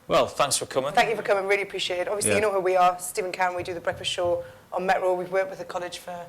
Well, thanks for coming. Thank you for coming, really appreciate it. Obviously, you know who we are, Steve and Karen. We do the breakfast show on Metro. We've worked with the college for,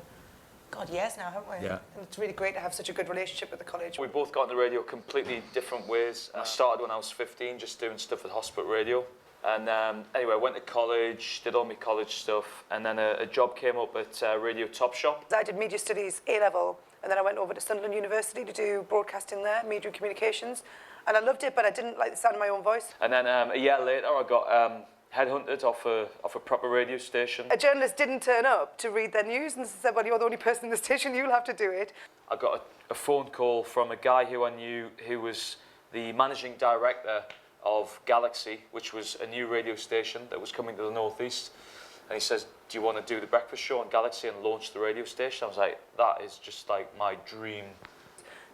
God, years now, haven't we? Yeah. And it's really great to have such a good relationship with the college. We both got into radio completely different ways. I started when I was 15, just doing stuff at Hospital Radio. And anyway, I went to college, did all my college stuff, and then a job came up at Radio Top Shop. I did media studies A-level, and then I went over to Sunderland University to do broadcasting there, media and communications. And I loved it, but I didn't like the sound of my own voice. And then a year later, I got headhunted off a proper radio station. A journalist didn't turn up to read their news and said, well, you're the only person in the station, you'll have to do it. I got a phone call from a guy who I knew who was the managing director of Galaxy, which was a new radio station that was coming to the northeast. And he says, do you want to do the breakfast show on Galaxy and launch the radio station? I was like, that is just like my dream.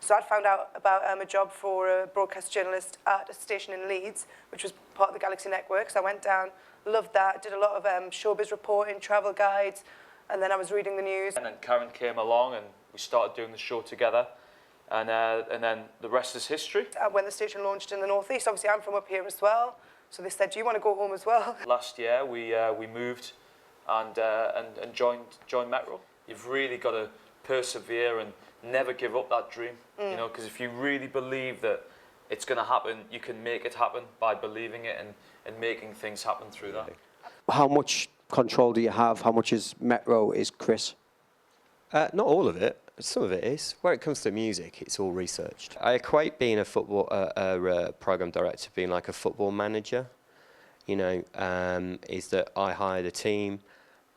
So I'd found out about a job for a broadcast journalist at a station in Leeds, which was part of the Galaxy network. So I went down, loved that, did a lot of showbiz reporting, travel guides, and then I was reading the news. And then Karen came along and we started doing the show together. And then the rest is history. When the station launched in the northeast, obviously I'm from up here as well. So they said, do you want to go home as well? Last year we moved and joined Metro. You've really got to persevere and never give up that dream, you know, because if you really believe that it's going to happen, you can make it happen by believing it and making things happen through that. How much control do you have? How much is Metro, is Chris? Not all of it. Some of it is. When it comes to music, it's all researched. I equate being a football program director being like a football manager. You know, is that I hire the team,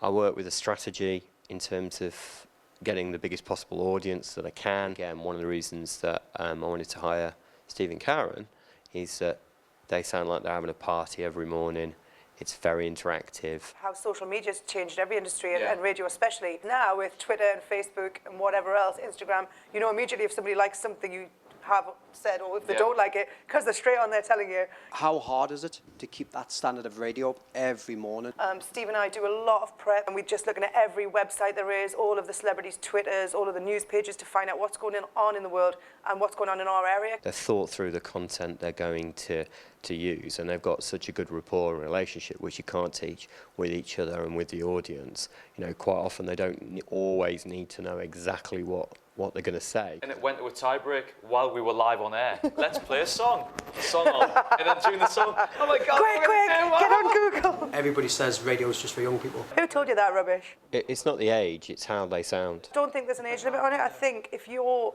I work with a strategy in terms of getting the biggest possible audience that I can. Again, one of the reasons that I wanted to hire Steve and Karen is that they sound like they're having a party every morning. It's very interactive. How social media's changed every industry, and radio especially. Now with Twitter and Facebook and whatever else, Instagram, you know immediately if somebody likes something you have said or if they don't like it, because they're straight on there telling you. How hard is it to keep that standard of radio up every morning? Steve and I do a lot of prep, and we're just looking at every website there is, all of the celebrities' Twitters, all of the news pages to find out what's going on in the world and what's going on in our area. They've thought through the content they're going to use, and they've got such a good rapport and relationship, which you can't teach, with each other and with the audience. You know, quite often they don't always need to know exactly what they're going to say. And it went to a tie break while we were live on air. Let's play a song on, and then during the song, oh my God, Quick, get on Google. Everybody says radio is just for young people. Who told you that rubbish? It's not the age, it's how they sound. I don't think there's an age limit on it. I think if you're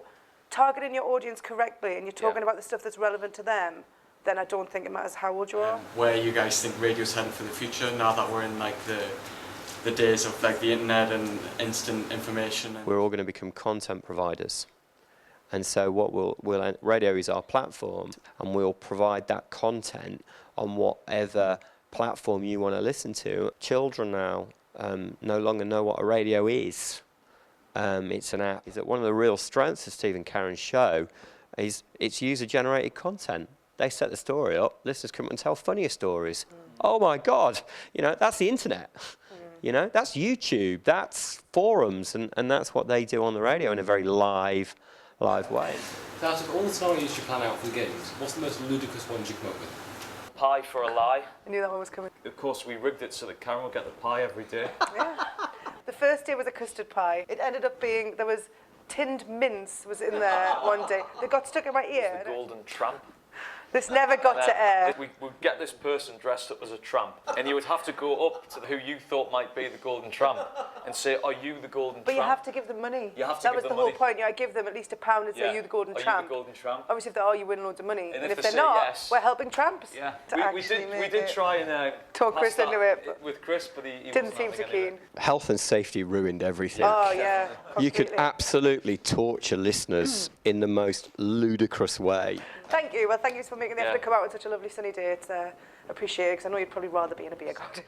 targeting your audience correctly and you're talking about the stuff that's relevant to them, then I don't think it matters how old you are. Where you guys think radio's heading for the future now that we're in like the days of like the internet and instant information? We're all going to become content providers. And so what radio is our platform, and we'll provide that content on whatever platform you want to listen to. Children now no longer know what a radio is. It's an app. Is that one of the real strengths of Steve and Karen's show is it's user-generated content. They set the story up, listeners come and tell funnier stories. Oh my God, you know, that's the internet. You know, that's YouTube, that's forums, and that's what they do on the radio in a very live way. So out of all the scenarios you plan out for the games, what's the most ludicrous ones you come up with? Pie for a lie. I knew that one was coming. Of course, we rigged it so that Karen would get the pie every day. Yeah. The first day was a custard pie. It ended up being, there was tinned mince was in there one day. They got stuck in my ear. The golden tramp. This never got to air. We would get this person dressed up as a tramp, and you would have to go up to who you thought might be the golden tramp and say, are you the golden tramp? But you have to give them money. You have to that give was them the whole money. point. I give them at least £1 and say, are you the golden tramp? Are you the golden tramp? Obviously, if they are, you win loads of money. And if they they're say not, yes, we're helping tramps. Yeah, we we did try and talk Chris into it with Chris, but he didn't seem so keen. Health and safety ruined everything. Oh, yeah. You could absolutely torture listeners in the most ludicrous way. Thank you. Well, thank you for making the effort to come out on such a lovely sunny day. It's appreciated, because I know you'd probably rather be in a beer garden.